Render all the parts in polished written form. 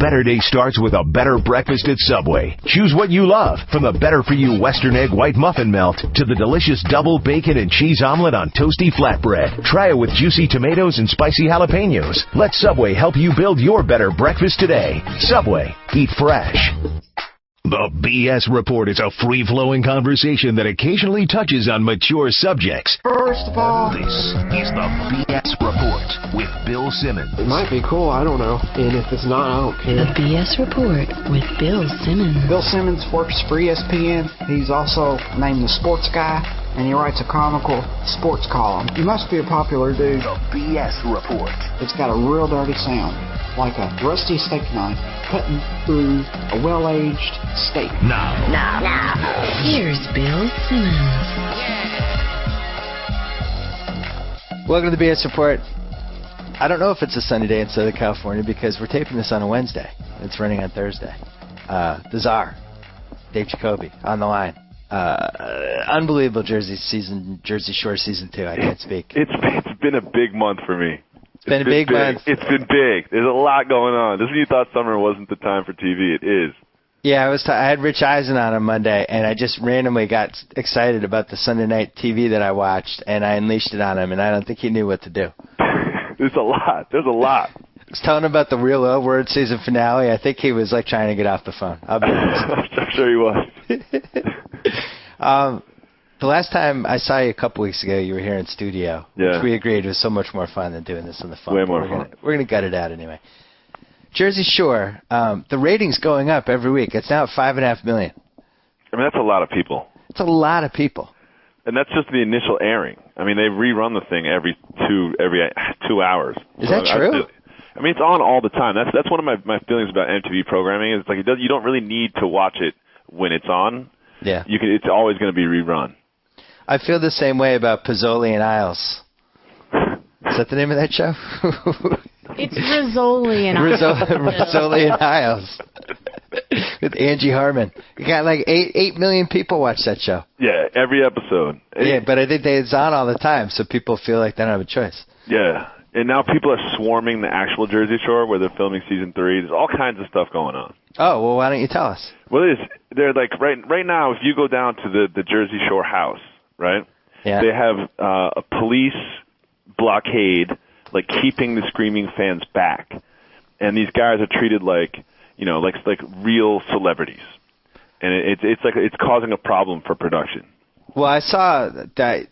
better day starts with a better breakfast at Subway. Choose what you love, from the better-for-you Western egg white muffin melt to the delicious double bacon and cheese omelet on toasty flatbread. Try it with juicy tomatoes and spicy jalapenos. Let Subway help you build your better breakfast today. Subway. Eat fresh. The BS Report is a free-flowing conversation that occasionally touches on mature subjects. First of all, This is the BS Report with Bill Simmons. it might be cool, I don't know. And if it's not, I don't The care. BS Report with Bill Simmons. Bill Simmons works for ESPN. He's also named the sports guy, and he writes a comical sports column. He must be a popular dude. The BS Report. It's got a real dirty sound, like a rusty steak knife cutting through a well-aged steak. Now. Here's Bill Simmons. Welcome to the BS Report. I don't know if it's a sunny day in Southern California because we're taping this on a Wednesday. It's running on Thursday. The czar, Dave Jacoby, on the line. Unbelievable Jersey Shore season 2. I can't speak. It's been a big month for me. It's been a big month. It's been big. There's a lot going on. This is when you thought summer wasn't the time for TV. It is. Yeah, I had Rich Eisen on Monday, and I just randomly got excited about the Sunday night TV that I watched, and I unleashed it on him, and I don't think he knew what to do. There's a lot. There's a lot. I was telling him about the Real L Word season finale. I think he was like trying to get off the phone. I'll be honest. I'm sure he was. The last time I saw you a couple weeks ago, you were here in studio, Yeah. which we agreed was so much more fun than doing this on the phone. Way more fun. We're gonna gut it out anyway. Jersey Shore, the rating's going up every week. It's now at 5.5 million. I mean, that's a lot of people. It's a lot of people. And that's just the initial airing. I mean, they rerun the thing every 2 hours. Is that true? I mean, it's on all the time. That's one of my feelings about MTV programming. It's like you don't really need to watch it when it's on. Yeah. It's always going to be rerun. I feel the same way about Pizzoli and Isles. Is that the name of that show? It's Rizzoli and Rizzoli and Isles. With Angie Harmon. You got like 8 million people watch that show. Yeah, every episode. Yeah, but I think it's on all the time, so people feel like they don't have a choice. Yeah. And now people are swarming the actual Jersey Shore where they're filming season 3. There's all kinds of stuff going on. Oh, well, why don't you tell us? Well, they're like right now, if you go down to the Jersey Shore house, right? Yeah. They have a police blockade, like keeping the screaming fans back. And these guys are treated like real celebrities. And it's causing a problem for production. Well, I saw that.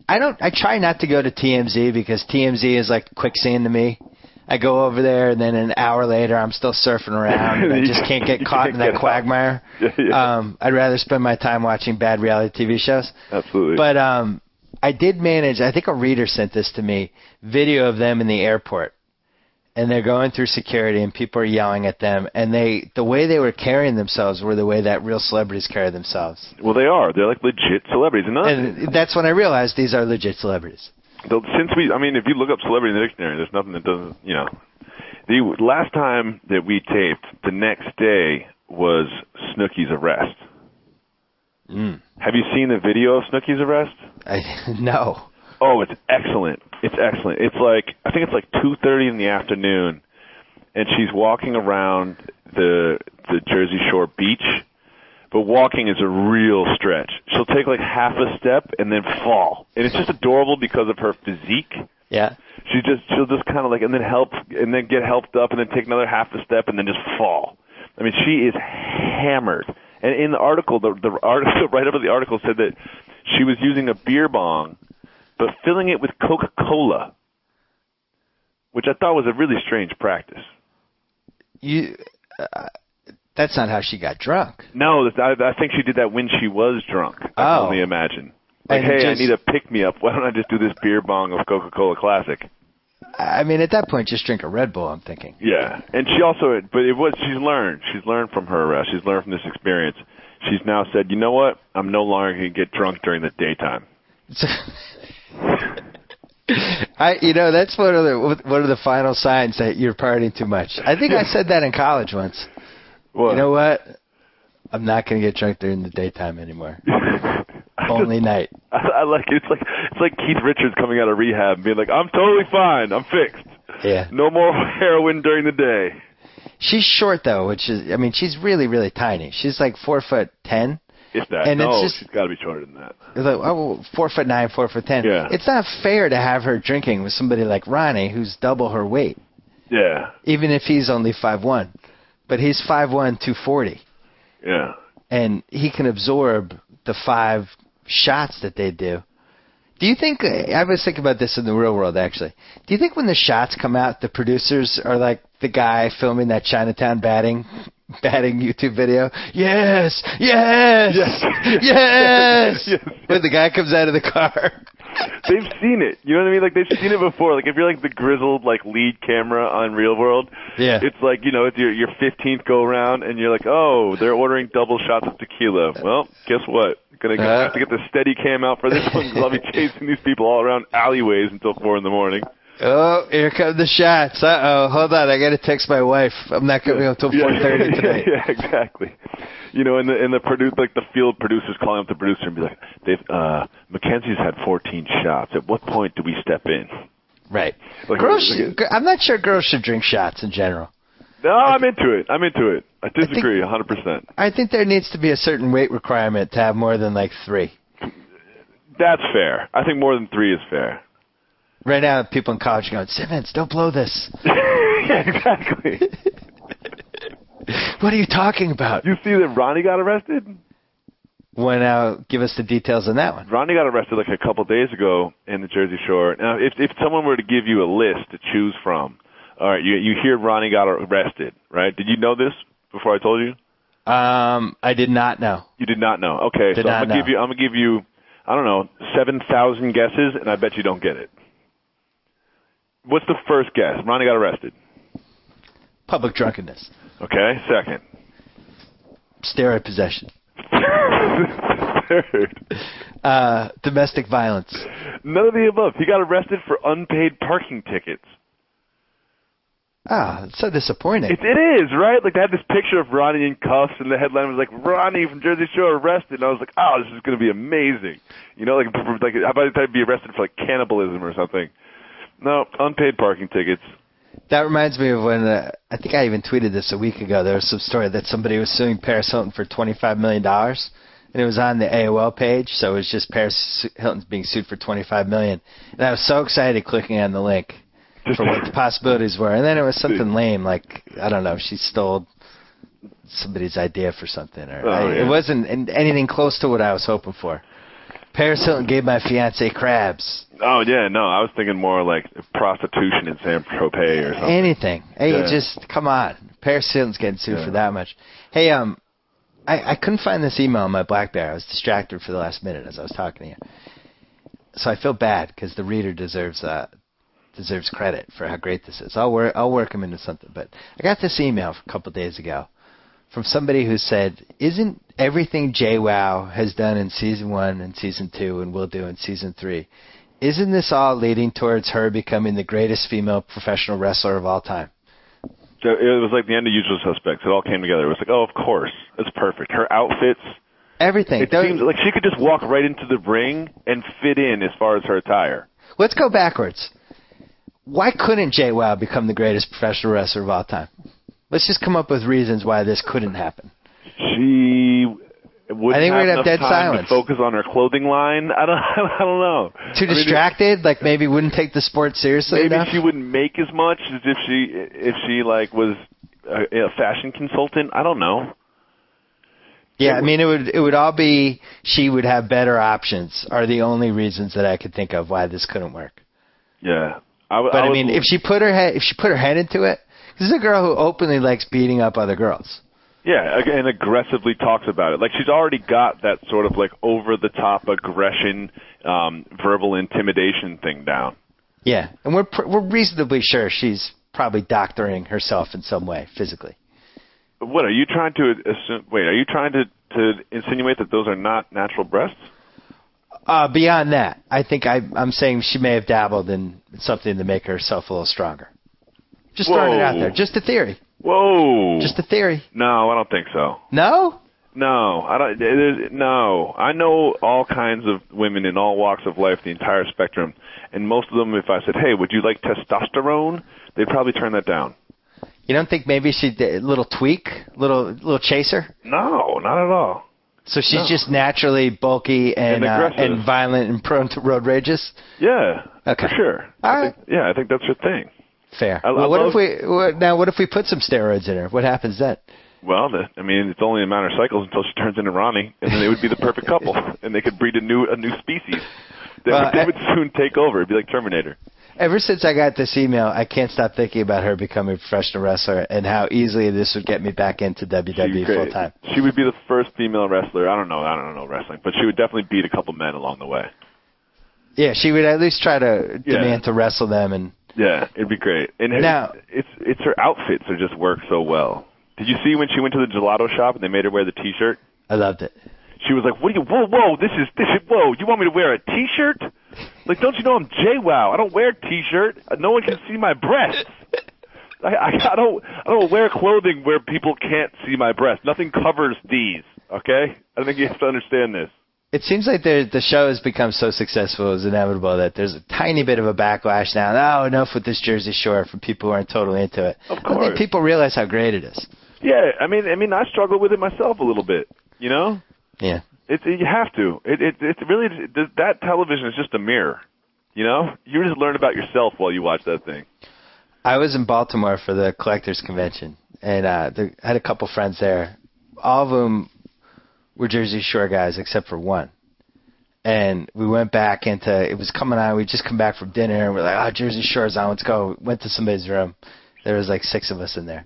I try not to go to TMZ because TMZ is like quicksand to me. I go over there, and then an hour later, I'm still surfing around, and I just can't get caught in that quagmire. Yeah. I'd rather spend my time watching bad reality TV shows. Absolutely. But I did manage, I think a reader sent this to me, video of them in the airport. And they're going through security, and people are yelling at them. And the way they were carrying themselves were the way that real celebrities carry themselves. Well, they are. They're like legit celebrities. And that's when I realized these are legit celebrities. If you look up celebrity in the dictionary, there's nothing that doesn't, The last time that we taped, the next day was Snooki's arrest. Have you seen the video of Snooki's arrest? No. Oh, it's excellent. It's excellent. It's like, I think it's like 2:30 in the afternoon, and she's walking around the Jersey Shore beach, but walking is a real stretch. She'll take like half a step and then fall. And it's just adorable because of her physique. Yeah. She'll just kind of like, and then get helped up and then take another half a step and then just fall. I mean, she is hammered. And in the article, the write-up of the article said that she was using a beer bong, but filling it with Coca-Cola, which I thought was a really strange practice. That's not how she got drunk. No, I think she did that when she was drunk. I can only imagine. Like, hey, I need a pick-me-up. Why don't I just do this beer bong of Coca-Cola Classic? I mean, at that point, just drink a Red Bull, I'm thinking. Yeah, and she also, she's learned. She's learned from her arrest. She's learned from this experience. She's now said, you know what? I'm no longer going to get drunk during the daytime. That's one of the final signs that you're partying too much. I think I said that in college once. What? You know what? I'm not going to get drunk during the daytime anymore. Only night. I like it. It's like Keith Richards coming out of rehab and being like, I'm totally fine. I'm fixed. Yeah. No more heroin during the day. She's short though, which is, I mean, she's really, really tiny. She's like 4'10". If that. And no, it's just, she's got to be shorter than that. It's like, 4'9", 4'10". Yeah. It's not fair to have her drinking with somebody like Ronnie, who's double her weight. Yeah. Even if he's only 5'1", but he's 5'1", 240. Yeah. And he can absorb the 5 shots that they do. Do you think, I was thinking about this in the real world, actually. Do you think when the shots come out, the producers are like the guy filming that Chinatown batting YouTube video? Yes! Yes! Yes! Yes! Yes! When the guy comes out of the car. They've seen it. You know what I mean? Like, they've seen it before. Like, if you're like the grizzled, like, lead camera on Real World, yeah, it's like, you know, it's your 15th go around, and you're like, oh, they're ordering double shots of tequila. Well, guess what? Gonna have to get the steady cam out for this one, because I'll be chasing these people all around alleyways until 4 in the morning. Oh, here come the shots. Uh-oh, hold on, I gotta text my wife. I'm not coming up till 4:30 today. Yeah, exactly. You know, and the field producers calling up the producer and be like, Mackenzie's had 14 shots. At what point do we step in? Right. Like, I'm not sure girls should drink shots in general. No, I'm into it. I disagree 100%. I think there needs to be a certain weight requirement to have more than like 3. That's fair. I think more than 3 is fair. Right now, people in college are going, Simmons, don't blow this. Yeah, exactly. What are you talking about? You see that Ronnie got arrested? Give us the details on that one. Ronnie got arrested like a couple days ago in the Jersey Shore. Now, if someone were to give you a list to choose from, all right, you hear Ronnie got arrested, right? Did you know this before I told you? I did not know. You did not know. Okay, so I'm gonna give you, I don't know, 7,000 guesses, and I bet you don't get it. What's the first guess? Ronnie got arrested. Public drunkenness. Okay, second. Steroid possession. Third. Domestic violence. None of the above. He got arrested for unpaid parking tickets. Ah, it's so disappointing. It is, right? Like, they had this picture of Ronnie in cuffs, and the headline was like, Ronnie from Jersey Shore arrested. And I was like, oh, this is going to be amazing. You know, like how about he'd be arrested for, like, cannibalism or something? No, unpaid parking tickets. That reminds me of when, I think I even tweeted this a week ago, there was some story that somebody was suing Paris Hilton for $25 million, and it was on the AOL page, so it was just Paris Hilton being sued for $25 million. And I was so excited clicking on the link for what the possibilities were. And then it was something lame, like, I don't know, she stole somebody's idea for something. Or It wasn't anything close to what I was hoping for. Paris Hilton gave my fiance crabs. Oh, yeah, no, I was thinking more like prostitution in San Tropez or something. Anything. Hey, just, come on. Paris Hilton's getting sued for that much. Hey, I couldn't find this email on my BlackBerry. I was distracted for the last minute as I was talking to you. So I feel bad because the reader deserves credit for how great this is. I'll work him into something. But I got this email a couple days ago from somebody who said, isn't everything JWoww has done in Season 1 and Season 2 and will do in Season 3, isn't this all leading towards her becoming the greatest female professional wrestler of all time? So it was like the end of Usual Suspects. It all came together. It was like, oh, of course. It's perfect. Her outfits. Everything. It seems like she could just walk right into the ring and fit in as far as her attire. Let's go backwards. Why couldn't JWoww become the greatest professional wrestler of all time? Let's just come up with reasons why this couldn't happen. She wouldn't have enough time silence. to focus on her clothing line. I don't know. Too distracted? Like maybe wouldn't take the sport seriously enough? Maybe she wouldn't make as much as if she like was a fashion consultant. I don't know. Yeah, I mean it would all be she would have better options are the only reasons that I could think of why this couldn't work. Yeah. I mean, if she put her head into it, this is a girl who openly likes beating up other girls. Yeah, and aggressively talks about it. Like, she's already got that sort of, like, over-the-top aggression, verbal intimidation thing down. Yeah, and we're reasonably sure she's probably doctoring herself in some way, physically. What, are you trying to assume... Wait, are you trying to insinuate that those are not natural breasts? Beyond that, I think I'm saying she may have dabbled in something to make herself a little stronger. Just throwing it out there. Just a theory. Whoa. Just a theory. No, I don't think so. No? No, I don't. No, I know all kinds of women in all walks of life, the entire spectrum, and most of them, if I said, "Hey, would you like testosterone?" they'd probably turn that down. You don't think maybe she did a little tweak, little chaser? No, not at all. So she's just naturally bulky and violent and prone to road rages? Yeah, okay. For sure. All right. I think that's her thing. Fair. What if we put some steroids in her? What happens then? Well, it's only a matter of cycles until she turns into Ronnie, and then they would be the perfect couple, and they could breed a new species. They would soon take over. It'd be like Terminator. Ever since I got this email, I can't stop thinking about her becoming a professional wrestler and how easily this would get me back into WWE full time. She would be the first female wrestler. I don't know wrestling, but she would definitely beat a couple men along the way. Yeah, she would at least try to demand to wrestle them, and yeah, it'd be great. And now it's her outfits that just work so well. Did you see when she went to the gelato shop and they made her wear the T-shirt? I loved it. She was like, whoa, this is, whoa, you want me to wear a T-shirt? Like, don't you know I'm JWoww? I don't wear a T-shirt. No one can see my breasts. I don't wear clothing where people can't see my breasts. Nothing covers these, okay? I think you have to understand this. It seems like the show has become so successful, it's inevitable that there's a tiny bit of a backlash now. Oh, enough with this Jersey Shore for people who aren't totally into it. Of course. I think people realize how great it is. Yeah, I mean, I struggle with it myself a little bit, you know? Yeah. You have to. It's really, that television is just a mirror, you know? You just learn about yourself while you watch that thing. I was in Baltimore for the Collectors Convention, and I had a couple friends there. All of them were Jersey Shore guys except for one. And we went back it was coming on, we'd just come back from dinner, and we're like, Jersey Shore's on, let's go. Went to somebody's room. There was like 6 of us in there.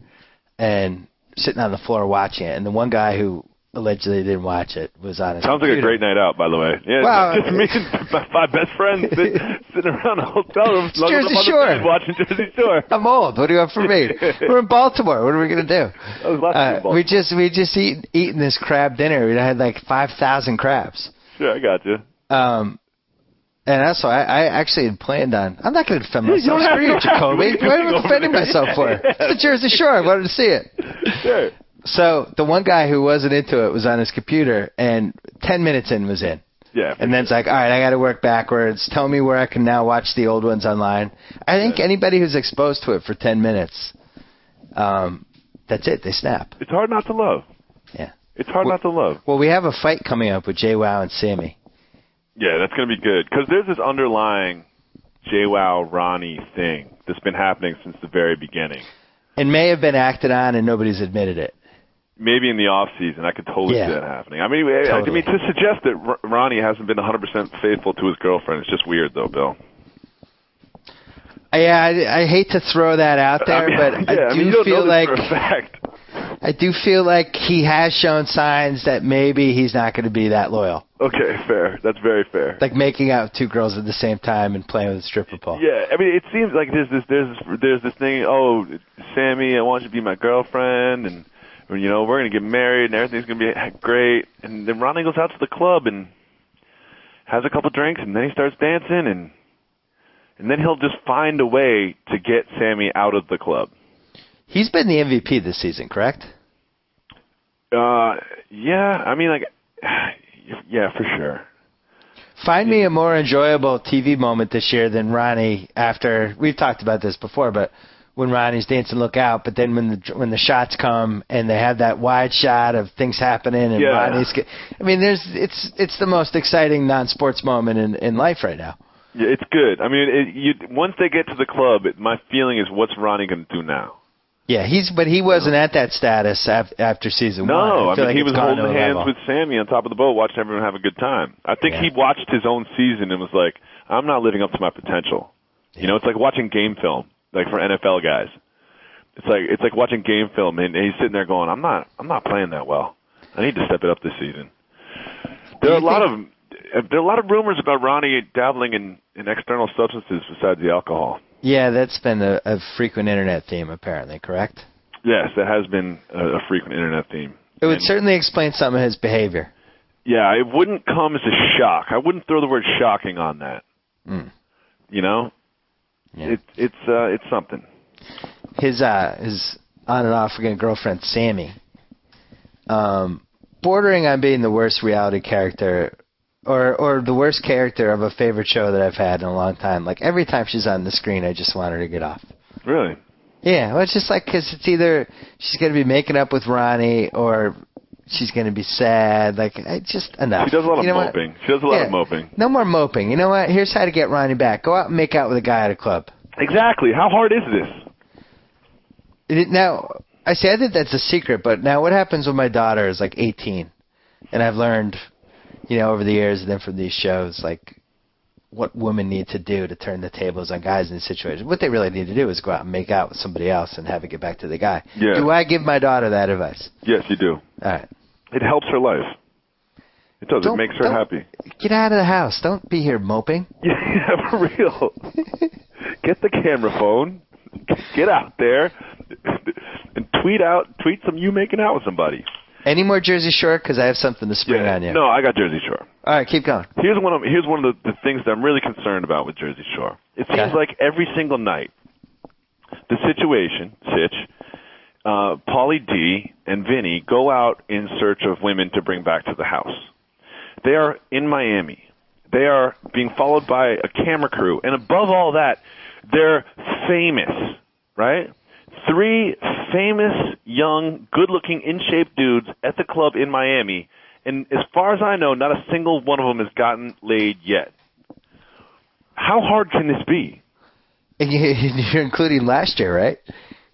And sitting on the floor watching it, and the one guy who allegedly didn't watch it was on his Sounds computer. like a great night out, by the way. Yeah, wow. Just me and my 5 best friends sitting around a hotel room Jersey Shore. Watching Jersey Shore. I'm old. What do you want from me? We're in Baltimore. What are we going to do? We just eating this crab dinner. We had like 5,000 crabs. Sure, I got you. And also, I actually had planned on, I'm not going to defend myself. Screw you, Jacoby. What am I defending myself for? It's the Jersey Shore. I wanted to see it. Sure. So the one guy who wasn't into it was on his computer, and 10 minutes in was in. Yeah. And then it's like, all right, I got to work backwards. Tell me where I can now watch the old ones online. I think anybody who's exposed to it for 10 minutes, that's it. They snap. It's hard not to love. Yeah. It's hard not to love. Well, we have a fight coming up with JWoww and Sammi. Yeah, that's going to be good. Because there's this underlying JWoww Ronnie thing that's been happening since the very beginning. It may have been acted on and nobody's admitted it. Maybe in the off season, I could totally see that happening. I mean, totally. to suggest that Ronnie hasn't been 100% faithful to his girlfriend is just weird, though, Bill. Yeah, I hate to throw that out there, but I do feel like for a fact. I do feel like he has shown signs that maybe he's not going to be that loyal. Okay, fair. That's very fair. Like making out with 2 girls at the same time and playing with a stripper pole. Yeah, I mean, it seems like there's this thing. Oh, Sammi, I want you to be my girlfriend, and you know we're gonna get married, and everything's gonna be great. And then Ronnie goes out to the club and has a couple drinks, and then he starts dancing, and then he'll just find a way to get Sammi out of the club. He's been the MVP this season, correct? Yeah. I mean, yeah, for sure. Find me a more enjoyable TV moment this year than Ronnie after, we've talked about this before, but when Ronnie's dancing Look Out, but then when the shots come and they have that wide shot of things happening and Ronnie's, I mean, it's the most exciting non-sports moment in life right now. Yeah, it's good. I mean, once they get to the club, my feeling is, what's Ronnie going to do now? Yeah, but he wasn't at that status after season 1. No, I mean, he was holding hands level with Sammi on top of the boat, watching everyone have a good time. I think he watched his own season and was like, I'm not living up to my potential. Yeah. You know, it's like watching game film, like for NFL guys. It's like watching game film, and he's sitting there going, I'm not playing that well. I need to step it up this season. There are a lot of rumors about Ronnie dabbling in external substances besides the alcohol. Yeah, that's been a frequent internet theme, apparently, correct? Yes, that has been a frequent internet theme. It would certainly explain some of his behavior. Yeah, it wouldn't come as a shock. I wouldn't throw the word shocking on that. Mm. You know? Yeah. It's something. His on and off again girlfriend, Sammi, bordering on being the worst reality character or the worst character of a favorite show that I've had in a long time. Like, every time she's on the screen, I just want her to get off. Really? Yeah, well, it's just like, because it's either she's going to be making up with Ronnie or she's going to be sad. Like, just enough. She does a lot of moping. She does a lot of moping. No more moping. You know what? Here's how to get Ronnie back. Go out and make out with a guy at a club. Exactly. How hard is this? Now, I think that's a secret, but now what happens when my daughter is like 18? And I've learned, over the years and then from these shows, like, what women need to do to turn the tables on guys in these situations. What they really need to do is go out and make out with somebody else and have it get back to the guy. Yeah. Do I give my daughter that advice? Yes, you do. All right. It helps her life. It does. It makes her happy. Get out of the house. Don't be here moping. Yeah, for real. Get the camera phone. Get out there and tweet some you making out with somebody. Any more Jersey Shore? Because I have something to spring on you. No, I got Jersey Shore. All right, keep going. Here's one of the things that I'm really concerned about with Jersey Shore. It seems like every single night, the situation, Pauly D and Vinny go out in search of women to bring back to the house. They are in Miami. They are being followed by a camera crew. And above all that, they're famous, right? 3 famous, young, good-looking, in-shape dudes at the club in Miami. And as far as I know, not a single one of them has gotten laid yet. How hard can this be? And you're including last year, right?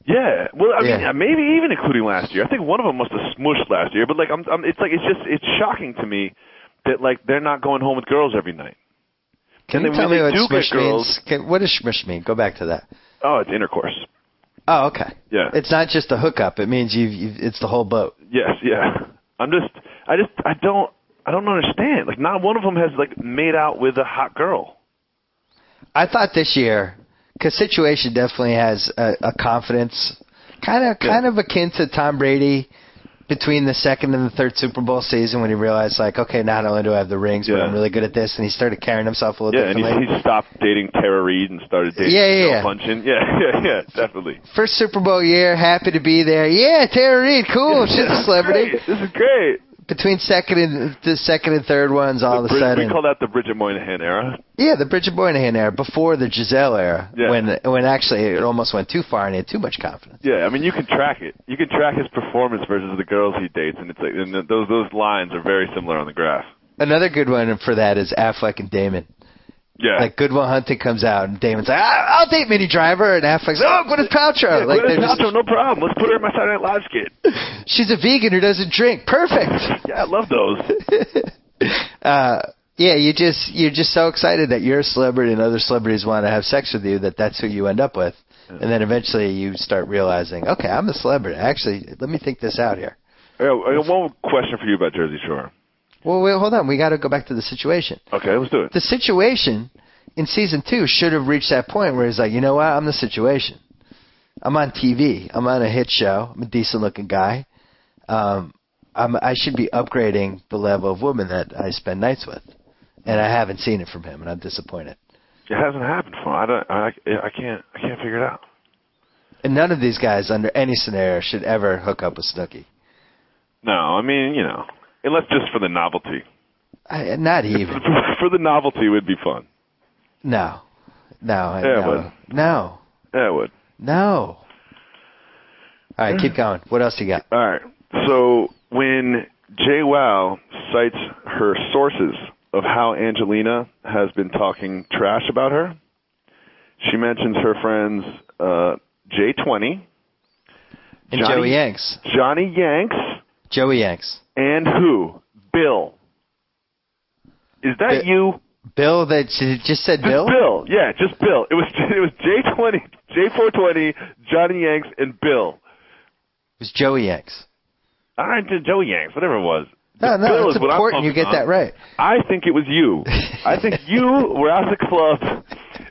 Yeah. Well, I mean, maybe even including last year. I think one of them must have smushed last year. But like, it's shocking to me that like they're not going home with girls every night. Can you tell me what smush means? What does smush mean? Go back to that. Oh, it's intercourse. Oh, okay. Yeah. It's not just a hookup. It means it's the whole boat. Yes, yeah. I don't understand. Like, not one of them has like made out with a hot girl. I thought this year, because Situation definitely has a confidence, kind of akin to Tom Brady between the second and the third Super Bowl season when he realized, like, okay, not only do I have the rings, but I'm really good at this, and he started carrying himself a little differently. Yeah, and he stopped dating Tara Reid and started dating Punching. Yeah, definitely. First Super Bowl year, happy to be there. Yeah, Tara Reid, cool, she's a celebrity. This is great. Between second and third ones, all of a sudden. We call that the Bridget Moynihan era. Yeah, the Bridget Moynihan era, before the Giselle era, when actually it almost went too far and he had too much confidence. Yeah, I mean, you can track it. You can track his performance versus the girls he dates, and it's like, and those lines are very similar on the graph. Another good one for that is Affleck and Damon. Yeah. Like, Good Will Hunting comes out, and Damon's like, I'll date Minnie Driver, and Affleck's like, oh, Gwyneth Paltrow. Yeah, like, Gwyneth Paltrow, no problem. Let's put her in my Saturday Night Live skit. She's a vegan who doesn't drink. Perfect. Yeah, I love those. Yeah, you're just so excited that you're a celebrity and other celebrities want to have sex with you that's who you end up with. Yeah. And then eventually you start realizing, okay, I'm a celebrity. Actually, let me think this out here. I got one question for you about Jersey Shore. Well, wait, hold on. We got to go back to the Situation. Okay, let's do it. The Situation in season 2 should have reached that point where he's like, you know what? I'm the Situation. I'm on TV. I'm on a hit show. I'm a decent-looking guy. I should be upgrading the level of women that I spend nights with, and I haven't seen it from him, and I'm disappointed. It hasn't happened for him. I can't figure it out. And none of these guys, under any scenario, should ever hook up with Snooki. No, I mean, unless just for the novelty. Not even. For the novelty, it would be fun. No. Yeah, it would. No. Yeah, it would. No. All right, keep going. What else you got? All right. So when JWoww cites her sources of how Angelina has been talking trash about her, she mentions her friends J20, and Joey Yanks. Johnny Yanks. Joey Yanks. And who? Bill. Is that you? Bill that just said Bill? Bill. Yeah, just Bill. It was J20, J420, Johnny Yanks, and Bill. It was Joey Yanks. All right, Joey Yanks, whatever it was. No, it's important you get that right. I think it was you. I think you were out at the club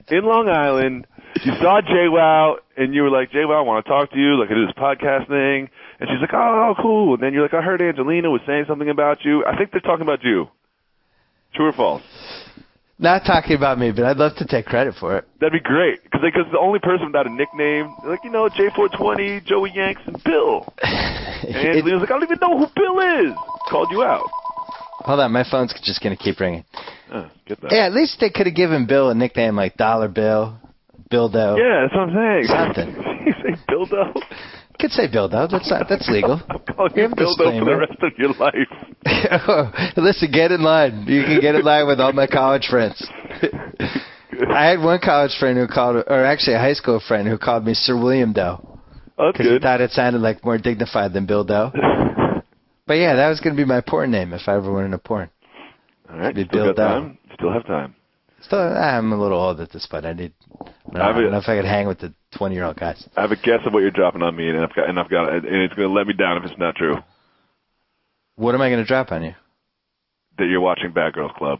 in Long Island. You saw JWoww, and you were like, JWoww, I want to talk to you. Like, I do this podcast thing. And she's like, oh, cool. And then you're like, I heard Angelina was saying something about you. I think they're talking about you. True or false? Not talking about me, but I'd love to take credit for it. That'd be great, because the only person without a nickname, like, J420, Joey Yanks, and Bill. And Angelina's like, I don't even know who Bill is. Called you out. Hold on, my phone's just going to keep ringing. Get that. Yeah, at least they could have given Bill a nickname like Dollar Bill, Bill Doe. Yeah, that's what I'm saying. Something. You say dildo? You could say dildo. That's legal. I'm calling We you have a dildo for the disclaimer. rest of your life. Listen, get in line. You can get in line with all my college friends. I had one college friend who called, or actually a high school friend who called me Sir William Doe. Oh, that's Because he good. thought it sounded like more dignified than Bill Doe. But yeah, that was going to be my porn name if I ever went into porn. All right, Be still Bill got Doe. time. Still have time. Still, I'm a little old at this point. I don't know if I could hang with the 20-year-old guys. I have a guess of what you're dropping on me, and it's going to let me down if it's not true. What am I going to drop on you? That you're watching Bad Girls Club.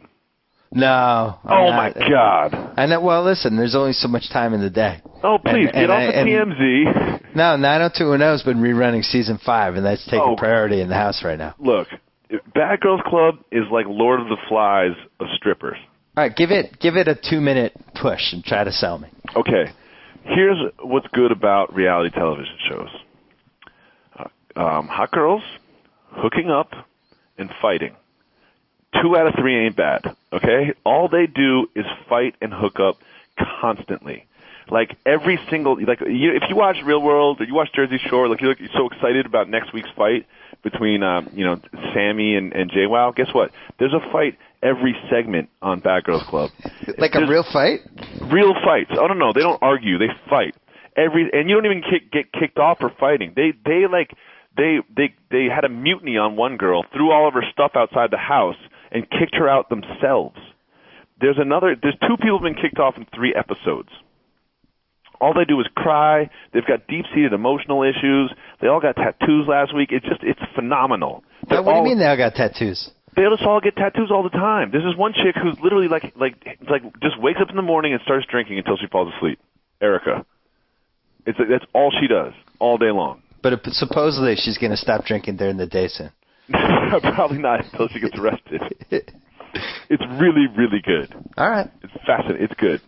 No. Oh my God. I know. Well, listen. There's only so much time in the day. Oh, please get off the TMZ. No, 90210 has been rerunning season 5, and that's taking priority in the house right now. Look, Bad Girls Club is like Lord of the Flies of strippers. All right, give it a 2-minute push and try to sell me. Okay, here's what's good about reality television shows. Hot girls hooking up and fighting. 2 out of 3 ain't bad, okay? All they do is fight and hook up constantly. Like every single, if you watch Real World or you watch Jersey Shore, you're so excited about next week's fight between, Sammi and JWoww. Guess what? There's a fight every segment on Bad Girls Club. Like a real fight? Real fights. Oh no, they don't argue. They fight and you don't even get kicked off for fighting. They had a mutiny on one girl, threw all of her stuff outside the house, and kicked her out themselves. There's 2 people who've been kicked off in 3 episodes. All they do is cry. They've got deep-seated emotional issues. They all got tattoos last week. It's phenomenal. What do you mean they all got tattoos? They just all get tattoos all the time. There's this one chick who's literally like just wakes up in the morning and starts drinking until she falls asleep. Erica. That's all she does all day long. But supposedly she's going to stop drinking during the day soon. Probably not until she gets arrested. It's really, really good. All right. It's fascinating. It's good.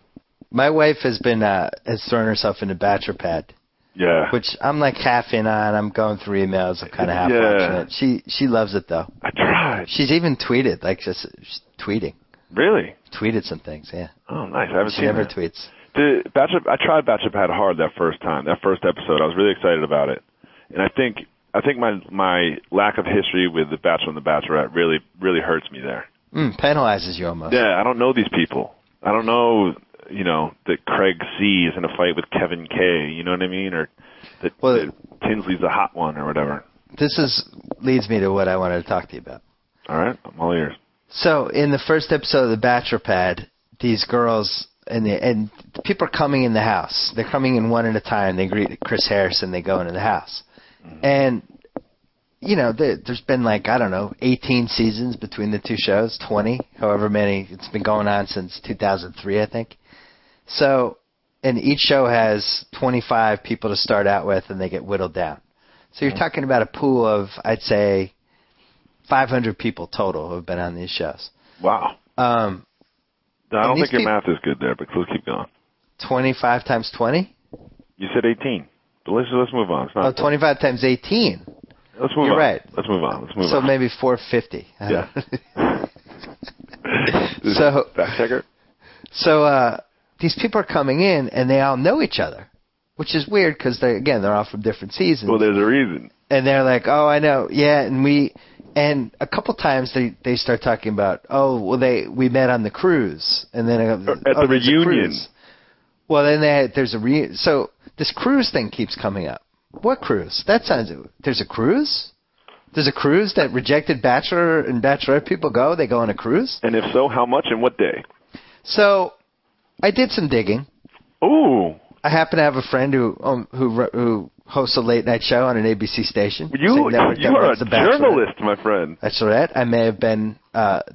My wife has thrown herself into Bachelor Pad. Yeah. Which I'm like half in on. I'm going through emails. I'm kind of half watching it. She loves it though. I tried. She's even tweeted, she's tweeting. Really? Tweeted some things, yeah. Oh, nice. I haven't She seen never that. tweets. I tried Bachelor Pad hard that first time, that first episode. I was really excited about it, and I think my lack of history with The Bachelor and The Bachelorette really, really hurts me there. Penalizes you almost. Yeah, I don't know these people. I don't know, that Craig C is in a fight with Kevin K. You know what I mean, or that Tinsley's the hot one or whatever. This leads me to what I wanted to talk to you about. All right, I'm all ears. So in the first episode of The Bachelor Pad, these girls and people are coming in the house. They're coming in one at a time. They greet Chris Harrison. They go into the house. And, there's been 18 seasons between the 2 shows, 20, however many. It's been going on since 2003, I think. So, and each show has 25 people to start out with, and they get whittled down. So you're talking about a pool of, I'd say, 500 people total who have been on these shows. Wow. I don't think your math is good there, but let's keep going. 25 times 20? You said 18. Let's move on. It's not 25 times 18. Let's move on. You're right. Let's move on. So maybe 450. Yeah. So fact checker. So these people are coming in and they all know each other, which is weird because they're all from different seasons. Well, there's a reason. And they're like, oh, I know, yeah, and a couple times they start talking about, we met on the cruise, and then at the reunion. Well, then there's a reunion. So this cruise thing keeps coming up. What cruise? There's a cruise? There's a cruise that rejected Bachelor and Bachelorette people go? They go on a cruise? And if so, how much and what day? So I did some digging. Ooh. I happen to have a friend who hosts a late night show on an ABC station. You are a journalist, my friend. Bachelorette. I may have been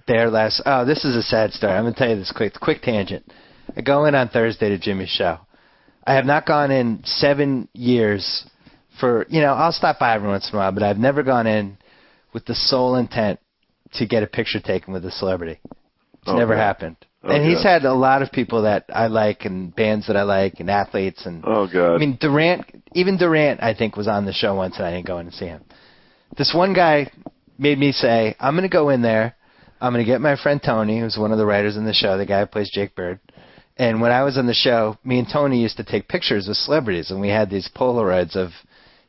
there last. Oh, this is a sad story. I'm going to tell you this quick tangent. I go in on Thursday to Jimmy's show. I have not gone in 7 years for, I'll stop by every once in a while, but I've never gone in with the sole intent to get a picture taken with a celebrity. It's never happened. And he's had a lot of people that I like and bands that I like and athletes. And oh, God. I mean, Durant, I think, was on the show once and I didn't go in and see him. This one guy made me say, I'm going to go in there. I'm going to get my friend Tony, who's one of the writers in the show, the guy who plays Jake Bird, And when I was on the show, me and Tony used to take pictures with celebrities, and we had these Polaroids of,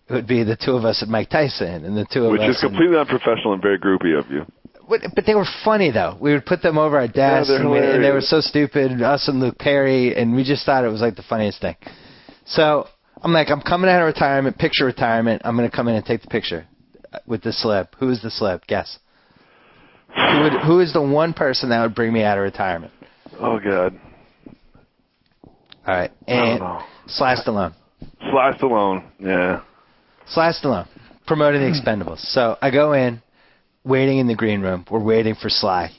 it would be the two of us at Mike Tyson and the two of us. Which is completely unprofessional and very groupie of you. But they were funny, though. We would put them over our desks, and they were so stupid, us and Luke Perry, and we just thought it was like the funniest thing. So I'm like, I'm coming out of retirement, picture retirement. I'm going to come in and take the picture with the celeb. Who is the celeb? Guess. Who is the one person that would bring me out of retirement? Oh, God. All right. And Sly Stallone. Sly Stallone, yeah. Sly Stallone, promoting the Expendables. So I go in, waiting in the green room. We're waiting for Sly.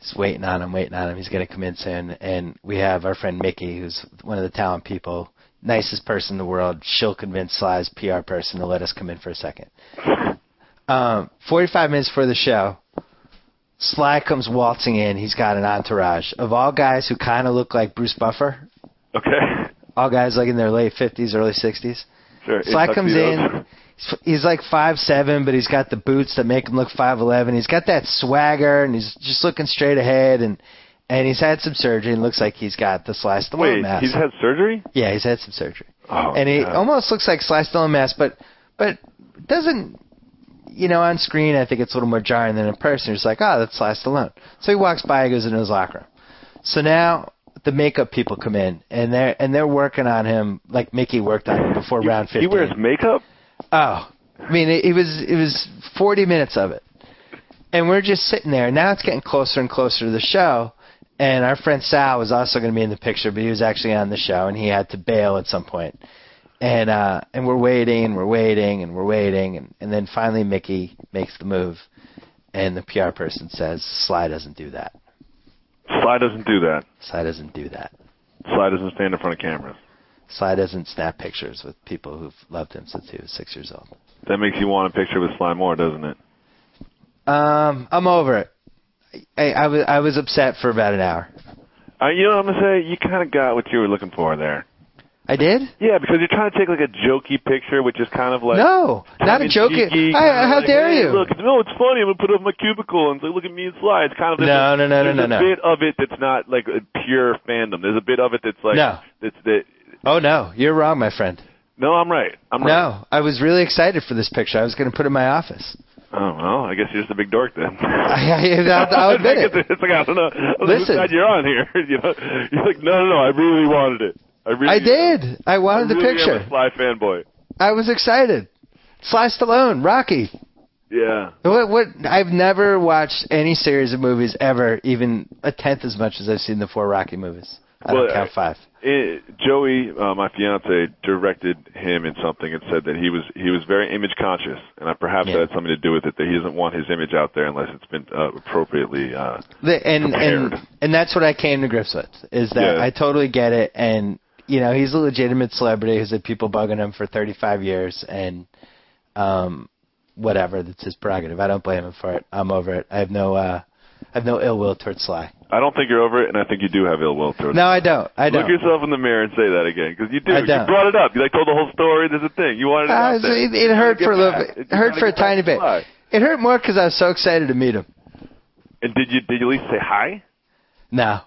Just waiting on him. He's going to come in soon. And we have our friend Mickey, who's one of the talent people, nicest person in the world. She'll convince Sly's PR person to let us come in for a second. 45 minutes before the show, Sly comes waltzing in. He's got an entourage of all guys who kind of look like Bruce Buffer. Okay. All guys like in their late 50s, early 60s. Sure. Sly comes in. He's like 5'7", but he's got the boots that make him look 5'11". He's got that swagger, and he's just looking straight ahead. And he's had some surgery, and looks like he's got the Sly Stallone mask. Wait, he's had surgery? Yeah, he's had some surgery. Oh, and he almost looks like Sly Stallone mask, but doesn't. You know, on screen, I think it's a little more jarring than in person. You're just like, oh, that's Sly Stallone. So he walks by, he goes into his locker room. So now the makeup people come in, and they're working on him like Mickey worked on him before round 15. He wears makeup? Oh, I mean, it was 40 minutes of it, and we're just sitting there. Now it's getting closer and closer to the show, and our friend Sal was also going to be in the picture, but he was actually on the show, and he had to bail at some point. And we're waiting, and then finally Mickey makes the move, and the PR person says, Sly doesn't do that. Sly doesn't do that. Sly doesn't do that. Sly doesn't stand in front of cameras. Sly doesn't snap pictures with people who've loved him since he was 6 years old. That makes you want a picture with Sly more, doesn't it? I'm over it. I was upset for about an hour. You know what I'm going to say? You kind of got what you were looking for there. I did? Yeah, because you're trying to take like a jokey picture, which is kind of like... No, not a jokey. How dare you? Look, no, it's funny. I'm going to put it on my cubicle and say, look at me and Sly. It's kind of... No. There's a bit of it that's not like a pure fandom. There's a bit of it that's like... No. Oh, no. You're wrong, my friend. No, I'm right. No, I was really excited for this picture. I was going to put it in my office. Oh, well, I guess you're just a big dork then. I'll admit it. It's like, I don't know. Listen. Whose side you're on here. You know? You're like, no, I really wanted it. I did. I wanted the picture. I'm a Sly fanboy. I was excited. Sly Stallone, Rocky. Yeah. What? I've never watched any series of movies ever, even a tenth as much as I've seen the 4 Rocky movies. I don't count 5. Joey, my fiance, directed him in something and said that he was very image conscious, and perhaps that had something to do with it, that he doesn't want his image out there unless it's been appropriately prepared. And that's what I came to grips with, is that I totally get it, and you know, he's a legitimate celebrity who's had people bugging him for 35 years, and whatever, that's his prerogative. I don't blame him for it. I'm over it. I have no ill will towards Sly. I don't think you're over it, and I think you do have ill will towards it. No, I don't. Look yourself in the mirror and say that again, because you do. I don't. You brought it up. You told the whole story. There's a thing. You wanted it out there. It hurt for a little bit. It hurt for a tiny bit. It hurt more because I was so excited to meet him. And did you at least say hi? No.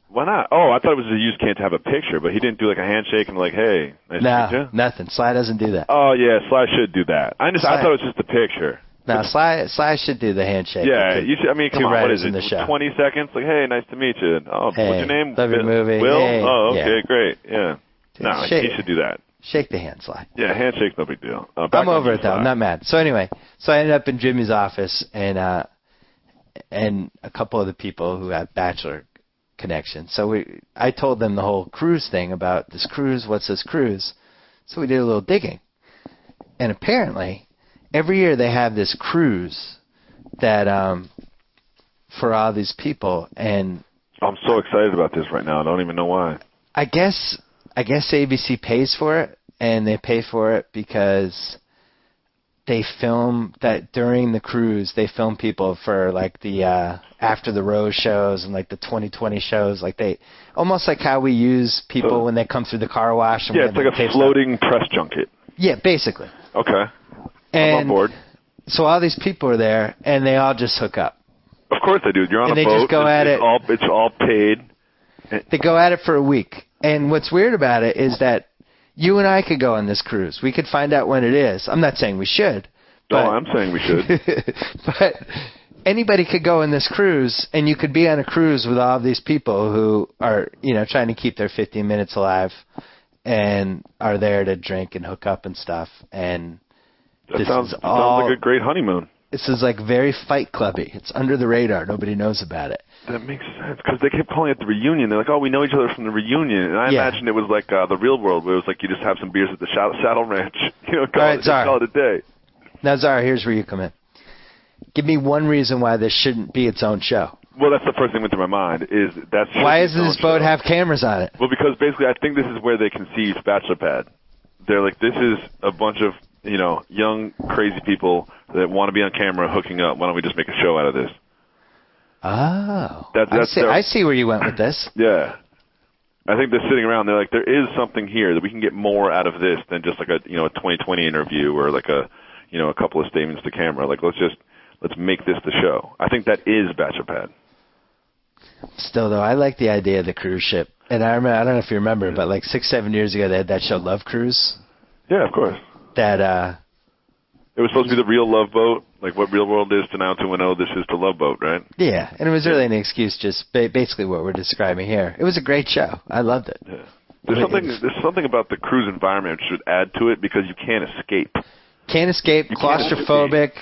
Why not? Oh, I thought it was you just can't have a picture, but he didn't do like a handshake and like, hey, nice to meet you? Nothing. Sly doesn't do that. Oh, yeah, Sly should do that. I thought it was just a picture. No, Sly should do the handshake. Yeah, you should. I mean, come on, what is it? In the show. 20 seconds? Like, hey, nice to meet you. Oh, hey, what's your name? Love your movie. Will? Hey, oh, okay, great. Yeah. No, he should do that. Shake the hand, Sly. Yeah, handshake's no big deal. I'm over it, though. I'm not mad. So anyway, I ended up in Jimmy's office, and a couple of the people who had Bachelor connections. So I told them the whole cruise thing about this cruise, what's this cruise? So we did a little digging. And apparently, every year they have this cruise that for all these people, and I'm so excited about this right now. I don't even know why. I guess ABC pays for it, and they pay for it because they film that during the cruise. They film people for like the After the Rose shows and like the 2020 shows. Like they almost like how we use people when they come through the car wash. And yeah, it's like a floating press junket. Yeah, basically. Okay. And I'm on board. So all these people are there, and they all just hook up. Of course they do. You're on and a boat. They just go at it. It's all paid. They go at it for a week. And what's weird about it is that you and I could go on this cruise. We could find out when it is. I'm not saying we should. No, I'm saying we should. But anybody could go on this cruise, and you could be on a cruise with all of these people who are, trying to keep their 15 minutes alive and are there to drink and hook up and stuff. And that sounds like a great honeymoon. This is like very Fight Clubby. It's under the radar. Nobody knows about it. That makes sense because they kept calling it the reunion. They're like, "Oh, we know each other from the reunion," and I imagined it was like the real world, where it was like you just have some beers at the Saddle Ranch, call it a day. Now, Czar, here's where you come in. Give me one reason why this shouldn't be its own show. Well, that's the first thing that went through my mind. Why doesn't this boat have cameras on it? Well, because basically, I think this is where they conceived Bachelor Pad. They're like, this is a bunch of young crazy people that want to be on camera hooking up. Why don't we just make a show out of this? Oh, I see where you went with this. Yeah. I think they're sitting around. They're like, there is something here that we can get more out of this than just like a 2020 interview or like a couple of statements to camera. Like, let's make this the show. I think that is Bachelor Pad. Still, though, I like the idea of the cruise ship. And I don't know if you remember, but like 6-7 years ago, they had that show Love Cruise. Yeah, of course. That it was supposed to be the real love boat, like what Real World is to Now 2.0. This is the Love Boat, right? Yeah, and it was really an excuse, just basically what we're describing here. It was a great show. I loved it. Yeah. There's something about the cruise environment which should add to it because you can't escape. Can't escape. Claustrophobic.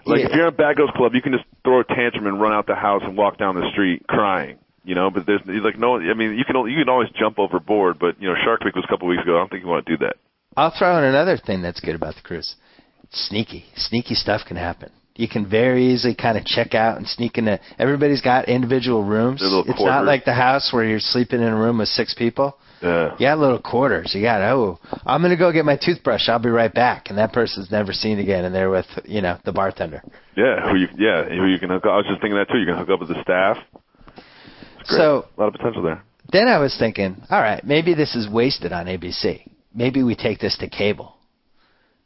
Like if you're at Bad Girls Club, you can just throw a tantrum and run out the house and walk down the street crying. But there's like no. I mean, you can always jump overboard, but Shark Week was a couple weeks ago. I don't think you want to do that. I'll throw in another thing that's good about the cruise. Sneaky stuff can happen. You can very easily kind of check out and sneak into. Everybody's got individual rooms. It's not like the house where you're sleeping in a room with 6 people. Yeah. You got little quarters. You got, I'm going to go get my toothbrush. I'll be right back. And that person's never seen again, and they're with, the bartender. Yeah, who you can hook up. I was just thinking that, too. You can hook up with the staff. So a lot of potential there. Then I was thinking, all right, maybe this is wasted on ABC. Maybe we take this to cable.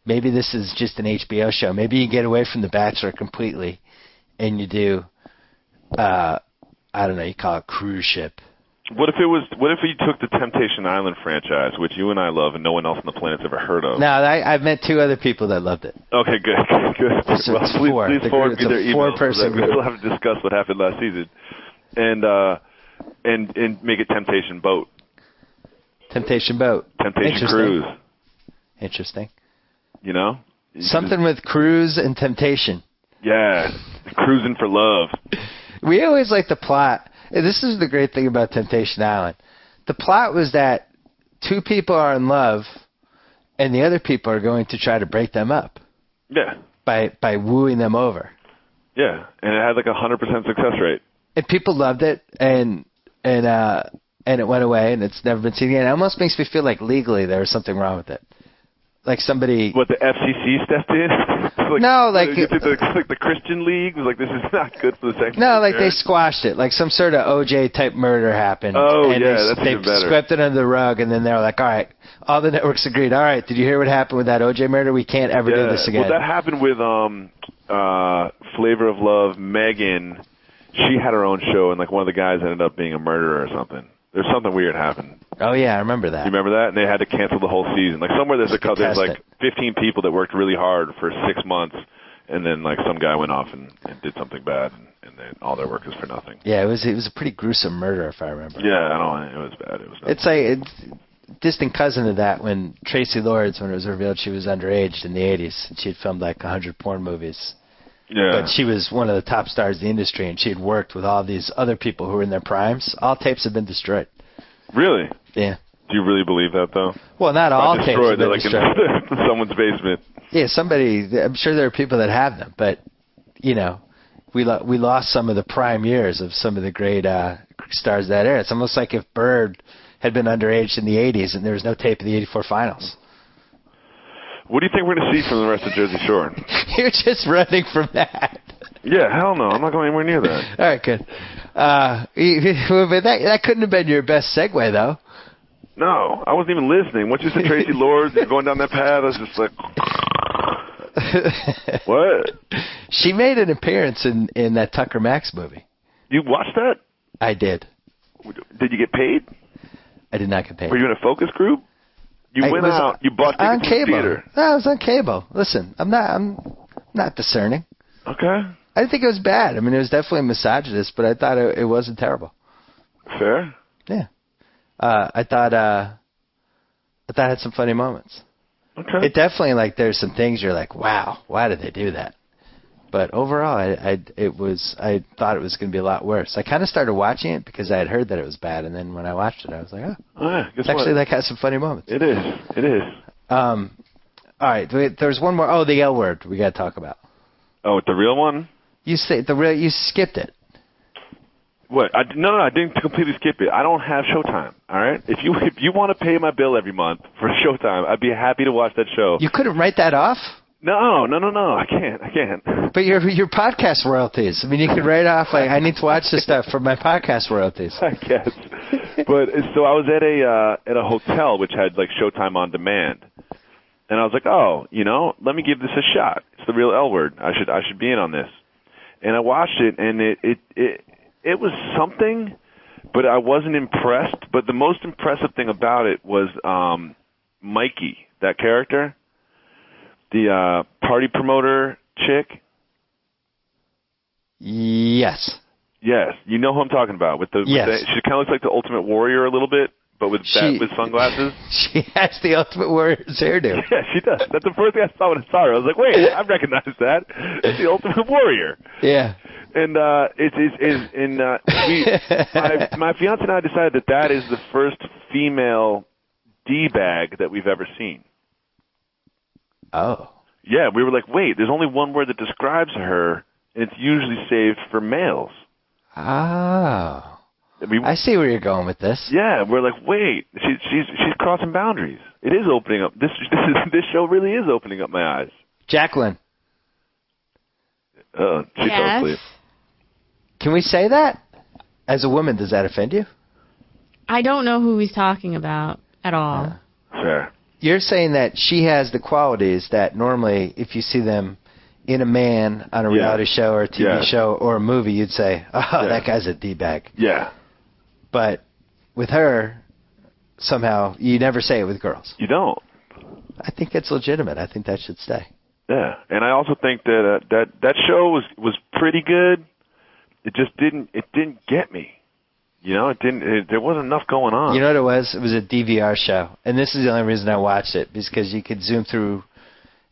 Maybe this is just an HBO show. Maybe you get away from The Bachelor completely, and you do, I don't know, you call it cruise ship. What if you took the Temptation Island franchise, which you and I love and no one else on the planet's ever heard of? No, I've met 2 other people that loved it. Okay, good. Well, please forward me their emails. 4-person group. We'll have to discuss what happened last season. And make it Temptation Boat. Temptation Boat. Temptation Cruise. Interesting. Something with cruise and temptation. Yeah, cruising for love. We always like the plot. This is the great thing about Temptation Island. The plot was that 2 people are in love, and the other people are going to try to break them up. Yeah. By wooing them over. Yeah, and it had like 100% success rate. And people loved it, and it went away, and it's never been seen again. It almost makes me feel like legally there was something wrong with it. Like somebody... What, the FCC stepped in? Like the Christian League was like, this is not good for the sex. No, like they squashed it. Like some sort of OJ type murder happened. Oh, and that's even better. They swept it under the rug, and then they were like, all right, all the networks agreed. All right, did you hear what happened with that OJ murder? We can't ever do this again. Well, that happened with Flavor of Love, Megan. She had her own show, and like one of the guys ended up being a murderer or something. There's something weird happened. Oh, yeah, I remember that. You remember that? And they had to cancel the whole season. Like somewhere there's like 15 people that worked really hard for 6 months, and then like some guy went off and did something bad, and then all their work was for nothing. Yeah, it was a pretty gruesome murder, if I remember. Yeah, it was bad. It was nothing. It's like a distant cousin of that when Tracy Lords, when it was revealed she was underage in the 80s, and she had filmed like 100 porn movies. Yeah. But she was one of the top stars in the industry, and she had worked with all these other people who were in their primes. All tapes have been destroyed. Really? Yeah. Do you really believe that, though? Well, not all tapes have been destroyed. In someone's basement. Yeah, I'm sure there are people that have them, but, we lost some of the prime years of some of the great stars of that era. It's almost like if Bird had been underage in the 80s and there was no tape of the 84 finals. What do you think we're going to see from the rest of Jersey Shore? You're just running from that. Yeah, hell no. I'm not going anywhere near that. All right, good. That couldn't have been your best segue, though. No, I wasn't even listening. Once you said Tracy Lords and going down that path, I was just like, what? She made an appearance in that Tucker Max movie. You watched that? I did. Did you get paid? I did not get paid. Were you in a focus group? You went out. You bought tickets on to the cable. theater. No, I was on cable. Listen, I'm not discerning. Okay. I didn't think it was bad. I mean, it was definitely misogynist, but I thought it wasn't terrible. Fair. Yeah. I thought it had some funny moments. Okay. It definitely, like, there's some things you're like, wow, why did they do that? But overall, I thought it was going to be a lot worse. I kind of started watching it because I had heard that it was bad, and then when I watched it, I was like, guess actually, what? that has some funny moments. It is. All right, there's one more. Oh, the L word we got to talk about. Oh, the real one? You skipped it. What? No, I didn't completely skip it. I don't have Showtime. All right. If you want to pay my bill every month for Showtime, I'd be happy to watch that show. You couldn't write that off? No. I can't. But your podcast royalties. I mean, you could write off, like, I need to watch this stuff for my podcast royalties. I guess. But so I was at a hotel which had, like, Showtime on demand, and I was like, oh, let me give this a shot. It's the real L word. I should be in on this. And I watched it, and it was something, but I wasn't impressed. But the most impressive thing about it was Mikey, that character. The party promoter chick? Yes. Yes. You know who I'm talking about. Yes. She kind of looks like the Ultimate Warrior a little bit, but with sunglasses. She has the Ultimate Warrior's hairdo. Yeah, she does. That's the first thing I saw when I saw her. I was like, wait, I recognize that. It's the Ultimate Warrior. Yeah. And my fiance and I decided that is the first female D-bag that we've ever seen. Oh. Yeah, we were like, wait, there's only one word that describes her, and it's usually saved for males. Oh. I see where you're going with this. Yeah, we're like, wait, she's crossing boundaries. It is opening up. This show really is opening up my eyes. Jacqueline. She fell asleep. Can we say that? As a woman, does that offend you? I don't know who he's talking about at all. Fair. You're saying that she has the qualities that normally, if you see them in a man on a reality show or a TV show or a movie, you'd say, that guy's a D-bag. Yeah. But with her, somehow, you never say it with girls. You don't. I think it's legitimate. I think that should stay. Yeah, and I also think that that show was pretty good. It just didn't get me. There wasn't enough going on. You know what it was? It was a DVR show, and this is the only reason I watched it, because you could zoom through.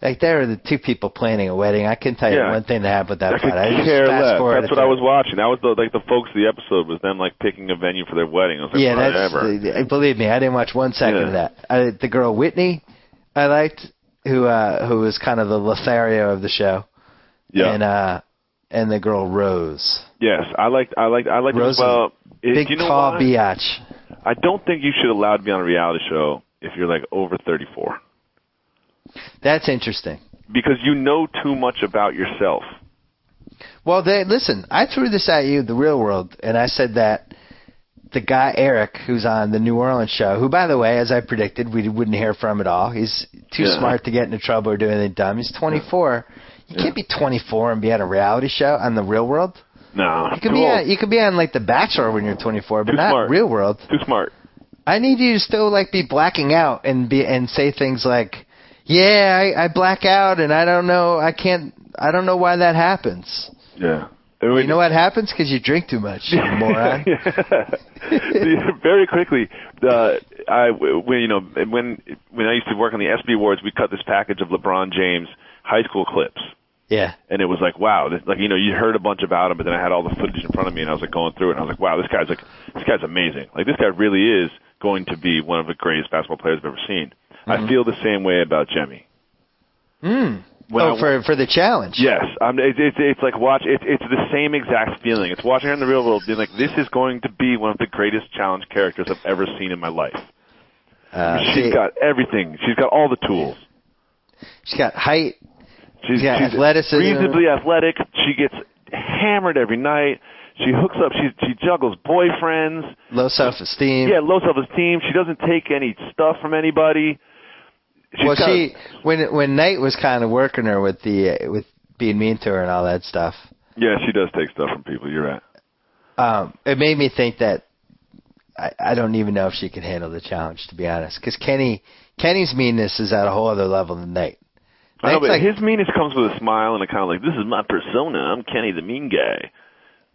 Like, there are the two people planning a wedding. I can tell you one thing that happened with that plot. I just fast forward. That's what I was watching. That was the focus of the episode, was them, like, picking a venue for their wedding. I was like, whatever. Believe me, I didn't watch 1 second of that. The girl Whitney, I liked, who was kind of the Lothario of the show. Yeah. And the girl Rose. Yes, I liked Rose as well. Big tall biatch. I don't think you should allow to be on a reality show if you're, like, over 34. That's interesting. Because you know too much about yourself. Well, listen, I threw this at you, The Real World, and I said that the guy Eric, who's on the New Orleans show, who, by the way, as I predicted, we wouldn't hear from at all. He's too smart to get into trouble or do anything dumb. He's 24. You can't be 24 and be on a reality show on The Real World. No. You could be on, like, The Bachelor when you're 24, but not smart. Real World. Too smart. I need you to still, like, be blacking out and say things like, yeah, I black out and I don't know why that happens. Yeah. You know what happens? Because you drink too much, you moron. Very quickly, when I used to work on the ESPY Awards, we cut this package of LeBron James high school clips. Yeah. And it was like, wow, you heard a bunch about him, but then I had all the footage in front of me, and I was like going through it, and I was like, wow, this guy's amazing. Like, this guy really is going to be one of the greatest basketball players I've ever seen. I feel the same way about Jemmy. For the challenge. Yes, it's like it's the same exact feeling. It's watching her in The Real World, being like, this is going to be one of the greatest challenge characters I've ever seen in my life. She's got everything. She's got all the tools. She's got height. She's got athleticism. Reasonably athletic. She gets hammered every night. She hooks up. She juggles boyfriends. Low self-esteem. Yeah, low self-esteem. She doesn't take any stuff from anybody. When Knight was kind of working her with being mean to her and all that stuff. Yeah, she does take stuff from people. You're right. It made me think that I don't even know if she can handle the challenge, to be honest. Because Kenny's meanness is at a whole other level than Nate. I know, but his meanness comes with a smile and a kind of like, this is my persona. I'm Kenny the mean guy.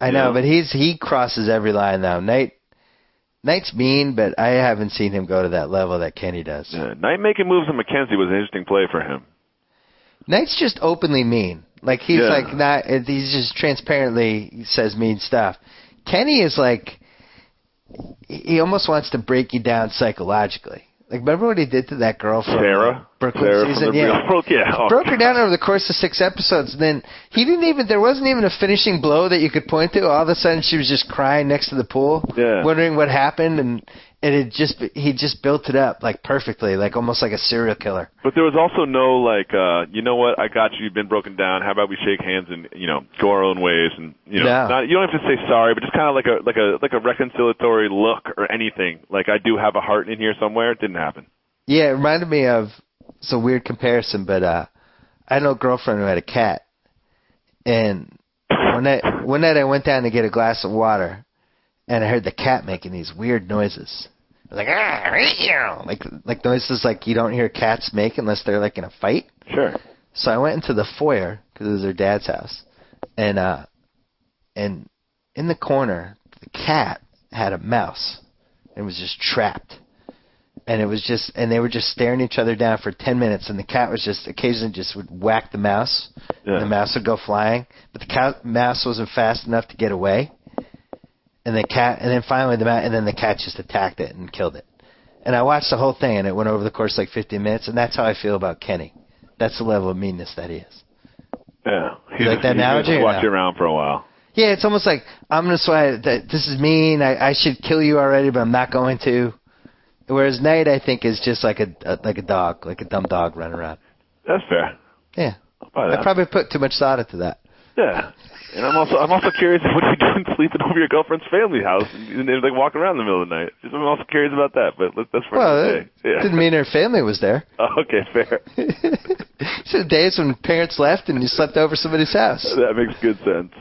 I know, but he crosses every line now. Nate's mean, but I haven't seen him go to that level that Kenny does. Yeah, Nate making moves on Mackenzie was an interesting play for him. Nate's just openly mean. Like he's like not. He's just transparently says mean stuff. Kenny is like he almost wants to break you down psychologically. Like, remember what he did to that girl from Sarah? Brooklyn Sarah season? From the Real World? Yeah. Oh. Broke her down over the course of 6 episodes. And then there wasn't even a finishing blow that you could point to. All of a sudden, she was just crying next to the pool, wondering what happened, and he just built it up like perfectly, like almost like a serial killer. But there was also no like, you know what? I got you. You've been broken down. How about we shake hands and go our own ways? And you don't have to say sorry, but just kind of like a reconciliatory look or anything. Like I do have a heart in here somewhere. It didn't happen. Yeah, it reminded me of. It's a weird comparison, but I had a girlfriend who had a cat, and one night I went down to get a glass of water, and I heard the cat making these weird noises. Like noises like you don't hear cats make unless they're like in a fight. Sure. So I went into the foyer because it was her dad's house, and in the corner the cat had a mouse. It was just trapped, and they were just staring each other down for 10 minutes, and the cat was just occasionally just would whack the mouse, and the mouse would go flying, but the mouse wasn't fast enough to get away. And then finally the cat just attacked it and killed it. And I watched the whole thing, and it went over the course like 15 minutes, and that's how I feel about Kenny. That's the level of meanness that he is. Yeah. You like that analogy? Watch you around for a while. Yeah, it's almost like I'm going to swear that this is mean. I should kill you already, but I'm not going to. Whereas Nate, I think, is just like a dog, like a dumb dog running around. That's fair. Yeah. I probably put too much thought into that. Yeah. And I'm also curious what you're doing sleeping over your girlfriand's family house and like walking around in the middle of the night. I'm also curious about that, but that's for another day. Yeah. Didn't mean her family was there. Oh, okay, fair. So days when parents left and you slept over somebody's house. That makes good sense.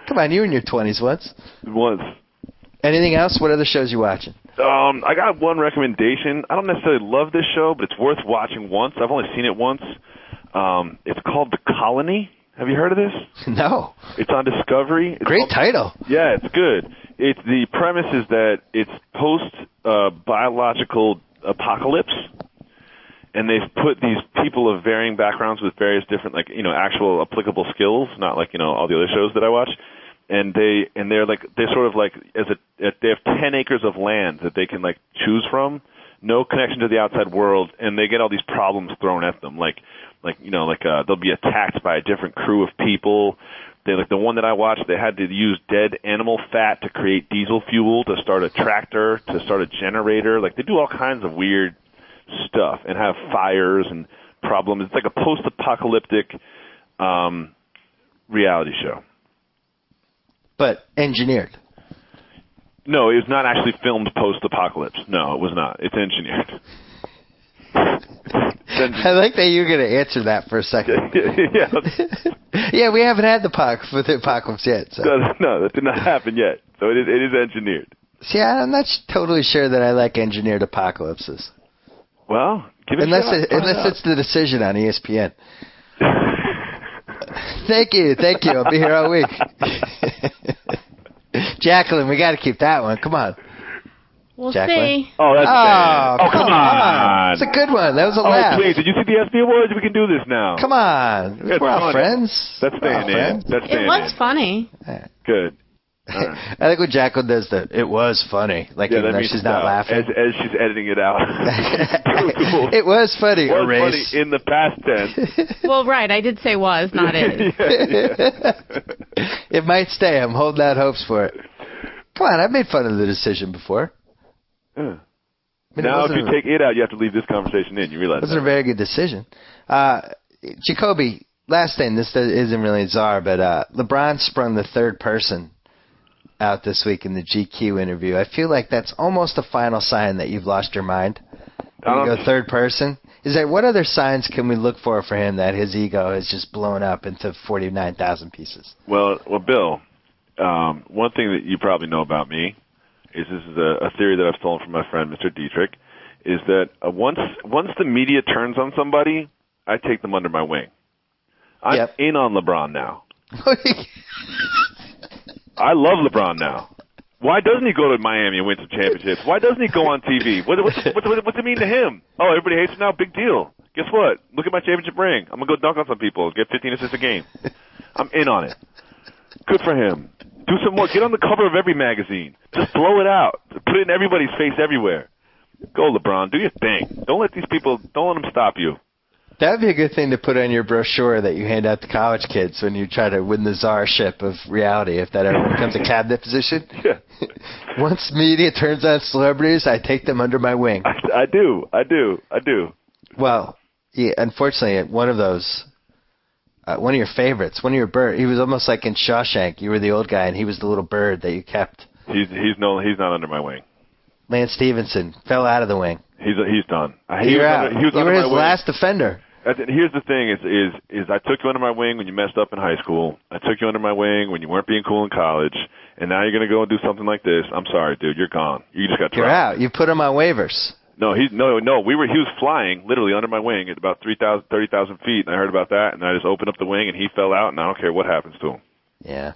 Come on, you were in your 20s once. Once. Anything else? What other shows you watching? I got one recommendation. I don't necessarily love this show, but it's worth watching once. I've only seen it once. It's called The Colony. Have you heard of this? No. It's on Discovery. Great title. Yeah, it's good. The premise is that it's post-biological apocalypse, and they've put these people of varying backgrounds with various different, actual applicable skills, not like, all the other shows that I watch. And they have 10 acres of land that they can choose from, no connection to the outside world, and they get all these problems thrown at them, they'll be attacked by a different crew of people. The one that I watched, they had to use dead animal fat to create diesel fuel to start a tractor, to start a generator. They do all kinds of weird stuff and have fires and problems. It's like a post-apocalyptic reality show. But engineered. No, it was not actually filmed post-apocalypse. No, it was not. It's engineered. I like that you're going to answer that for a second. Yeah, we haven't had the apocalypse yet. So. No, that did not happen yet. So it is engineered. See, I'm not totally sure that I like engineered apocalypses. Well, give it unless it's the decision on ESPN. Thank you. I'll be here all week. Jacqueline, we got to keep that one. Come on. We'll Jacqueline? see. Oh, that's bad. Oh, come on. It's a good one. That was a laugh. Oh, please. Did you see the ESPY Awards? We can do this now. Come on. We're all friends. That's staying in. It was funny. Good. Right. I think when Jacqueline does it was funny. Even though she's not laughing. As she's editing it out. It was funny. It was funny in the past tense. Well, right. I did say was, not is. It might stay. I'm holding out hopes for it. Come on. I've made fun of the decision before. Yeah. Now, if you take it out, you have to leave this conversation in. You realize that. It wasn't a very good decision. Jacoby, last thing, this isn't really czar, but LeBron sprung the third person out this week in the GQ interview. I feel like that's almost a final sign that you've lost your mind. When you go third person. What other signs can we look for him that his ego has just blown up into 49,000 pieces? Well, Bill, one thing that you probably know about me this is a theory that I've stolen from my friend Mr. Dietrich, is that once the media turns on somebody, I take them under my wing. I'm in on LeBron now. I love LeBron now. Why doesn't he go to Miami and win some championships? Why doesn't he go on TV? What's it mean to him? Oh, everybody hates him now? Big deal. Guess what? Look at my championship ring. I'm going to go dunk on some people, get 15 assists a game. I'm in on it. Good for him. Do some more. Get on the cover of every magazine. Just blow it out. Put it in everybody's face everywhere. Go, LeBron. Do your thing. Don't let them stop you. That would be a good thing to put on your brochure that you hand out to college kids when you try to win the czarship of reality, if that ever becomes a cabinet position. Yeah. Once media turns on celebrities, I take them under my wing. I do. Well, yeah, unfortunately, one of those, one of your favorites, one of your birds, he was almost like in Shawshank. You were the old guy, and he was the little bird that you kept. He's not under my wing. Lance Stevenson fell out of the wing. He's done. He was you were his last defender. Here's the thing: is I took you under my wing when you messed up in high school. I took you under my wing when you weren't being cool in college, and now you're gonna go and do something like this. I'm sorry, dude. You're gone. You just got dropped. You're out. You put him on waivers. No, he was flying literally under my wing at about 30,000 feet, and I heard about that, and I just opened up the wing, and he fell out, and I don't care what happens to him. Yeah.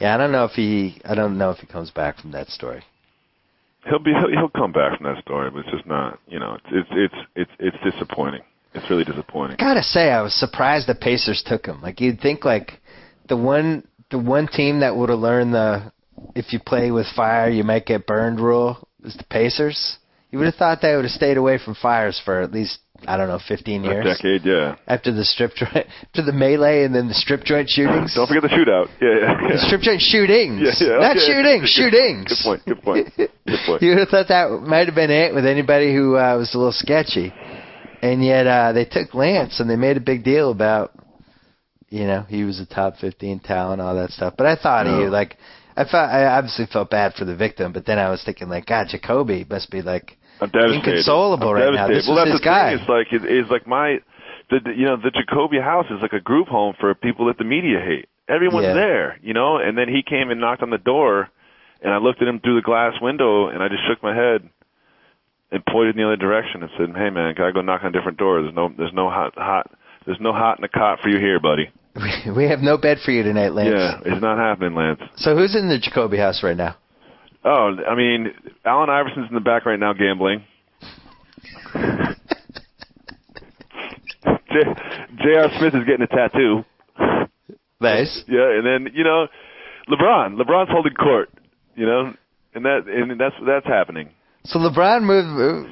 I don't know if he comes back from that story. He'll come back from that story, but it's just not. It's disappointing. It's really disappointing. I gotta say, I was surprised the Pacers took him. Like, you'd think like the one team that would have learned the if you play with fire you might get burned rule is the Pacers. You would have thought they would have stayed away from fires for at least, I don't know, 15 years. A decade, yeah. After the melee and then the strip joint shootings. Don't forget the shootout. Yeah. The strip joint shootings. Yeah. Not shootings. Good point. You would have thought that might have been it with anybody who was a little sketchy. And yet they took Lance and they made a big deal about, he was a top 15 talent, all that stuff. But I thought I obviously felt bad for the victim, but then I was thinking, like, God, Jacoby must be, like, inconsolable right now. This was his guy. It's like the Jacobe House is like a group home for people that the media hate. Everyone's there, and then he came and knocked on the door, and I looked at him through the glass window, and I just shook my head and pointed in the other direction and said, "Hey, man, gotta go knock on a different door. There's no hot in the cot for you here, buddy. We have no bed for you tonight, Lance." Yeah, it's not happening, Lance. So who's in the Jacobe House right now? Oh, I mean, Allen Iverson's in the back right now gambling. J.R. Smith is getting a tattoo. Nice. Yeah, and then LeBron's holding court. And that's happening. So LeBron moved.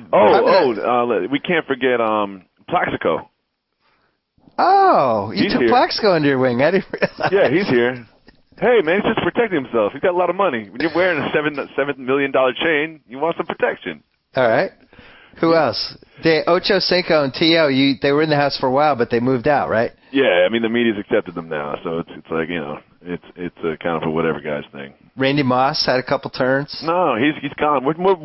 We can't forget Plaxico. Oh, you took Plaxico under your wing. I didn't realize. Yeah, he's here. Hey, man, he's just protecting himself. He's got a lot of money. When you're wearing a $7 million chain, you want some protection. All right. Who else? Ocho Cinco and T.O., they were in the house for a while, but they moved out, right? Yeah, I mean, the media's accepted them now, so it's like, it's kind of a whatever guy's thing. Randy Moss had a couple turns. No, he's gone. We're more.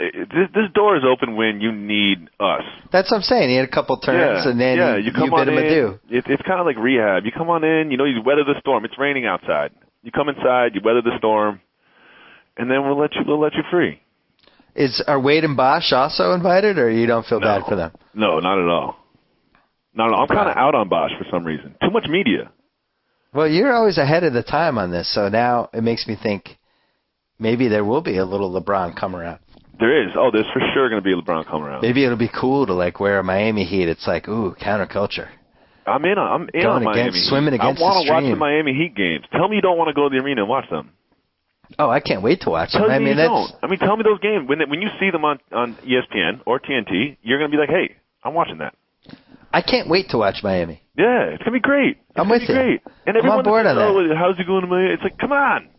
This door is open when you need us. That's what I'm saying. He had a couple turns, and then you bid him adieu. It's kind of like rehab. You come on in, you weather the storm. It's raining outside. You come inside, you weather the storm, and then we'll let you free. Are Wade and Bosch also invited, or you don't feel bad for them? No, not at all. Not at all. I'm kind of out on Bosch for some reason. Too much media. Well, you're always ahead of the time on this, so now it makes me think maybe there will be a little LeBron come around. There is. Oh, there's for sure going to be a LeBron come around. Maybe it'll be cool to wear a Miami Heat. It's like, ooh, counterculture. I'm in on Miami Heat. Swimming against the stream. I want to watch the Miami Heat games. Tell me you don't want to go to the arena and watch them. Oh, I can't wait to watch them. Tell me you don't. I mean, tell me those games. When you see them on ESPN or TNT, you're going to be like, hey, I'm watching that. I can't wait to watch Miami. Yeah, it's going to be great. I'm with you. Great. And I'm on board on that. How's he going to Miami? It's like, come on.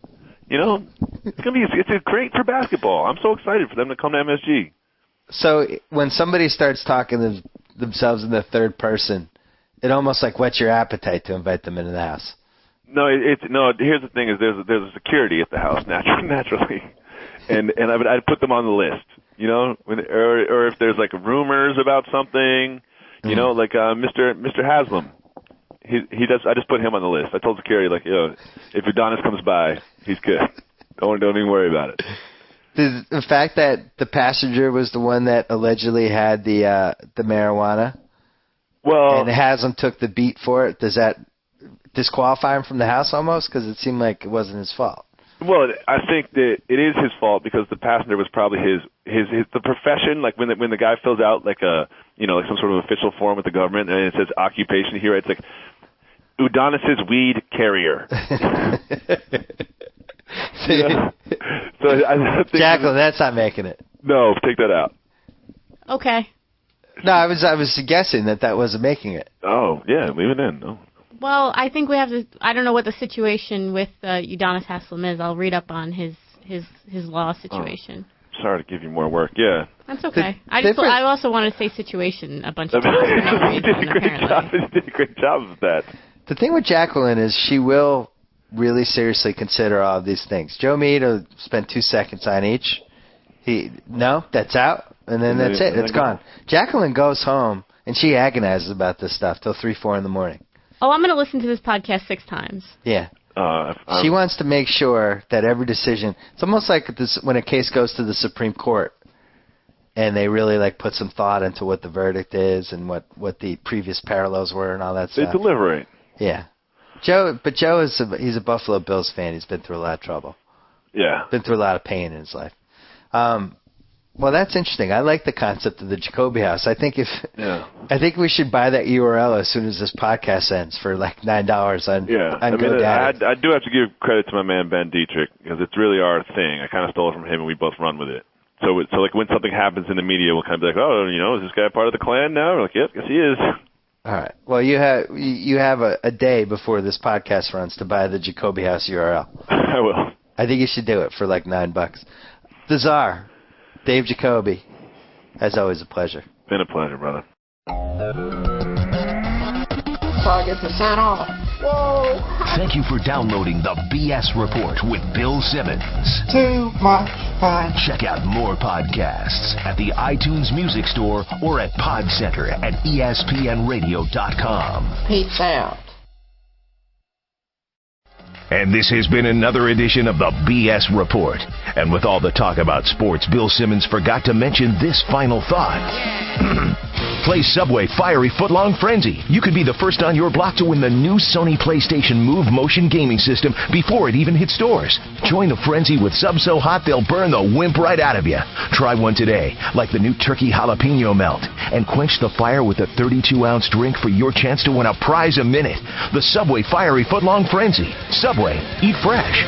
It's great for basketball. I'm so excited for them to come to MSG. So when somebody starts talking themselves in the third person, it almost like whets your appetite to invite them into the house. No, here's the thing: is there's a security at the house naturally, and I'd put them on the list, or if there's like rumors about something, like Mr. Haslam, he does. I just put him on the list. I told security if Udonis comes by, he's good. Don't even worry about it. The fact that the passenger was the one that allegedly had the marijuana, and Haslam took the beat for it, does that disqualify him from the house almost? Because it seemed like it wasn't his fault. Well, I think that it is his fault because the passenger was probably the profession. Like when the guy fills out like like some sort of official form with the government and it says occupation here, it's like Udonis's weed carrier. Yeah. So I think Jacqueline, that's not making it. No, take that out. Okay. No, I was guessing that wasn't making it. Oh, yeah, leave it in. No. Well, I think we have to. I don't know what the situation with Udonis Haslam is. I'll read up on his law situation. Oh, sorry to give you more work. Yeah. That's okay. I also want to say situation a bunch of times for no reason. You did a great job of that. The thing with Jacqueline is she will really seriously consider all of these things. Joe Meade will spend 2 seconds on each. That's out, and then that's it. It's gone. Jacqueline goes home, and she agonizes about this stuff till 3, 4 in the morning. Oh, I'm going to listen to this podcast 6 times. Yeah. She wants to make sure that every decision, it's almost like when a case goes to the Supreme Court, and they really put some thought into what the verdict is and what the previous parallels were and all that stuff. They deliberate. Yeah. Joe he's a Buffalo Bills fan. He's been through a lot of trouble. Yeah. Been through a lot of pain in his life. Well, that's interesting. I like the concept of the Jacobe House. I think we should buy that URL as soon as this podcast ends for $9 on GoDaddy. I do have to give credit to my man Ben Dietrich because it's really our thing. I kind of stole it from him and we both run with it. So when something happens in the media, we'll kind of be like, oh, is this guy part of the Klan now? We're like, yep, yes he is. All right. Well, you have a day before this podcast runs to buy the Jacobe House URL. I will. I think you should do it for $9. The Czar, Dave Jacoby. As always, a pleasure. Been a pleasure, brother. So I get to sign off. Whoa! Thank you for downloading the BS Report with Bill Simmons. Too much fun. Check out more podcasts at the iTunes Music Store or at Podcenter at ESPNRadio.com. Peace out. And this has been another edition of the BS Report. And with all the talk about sports, Bill Simmons forgot to mention this final thought. Play Subway Fiery Footlong Frenzy. You could be the first on your block to win the new Sony PlayStation Move motion gaming system before it even hits stores. Join the frenzy with subs so hot they'll burn the wimp right out of you. Try one today, like the new Turkey Jalapeno Melt. And quench the fire with a 32-ounce drink for your chance to win a prize a minute. The Subway Fiery Footlong Frenzy. Subway, eat fresh.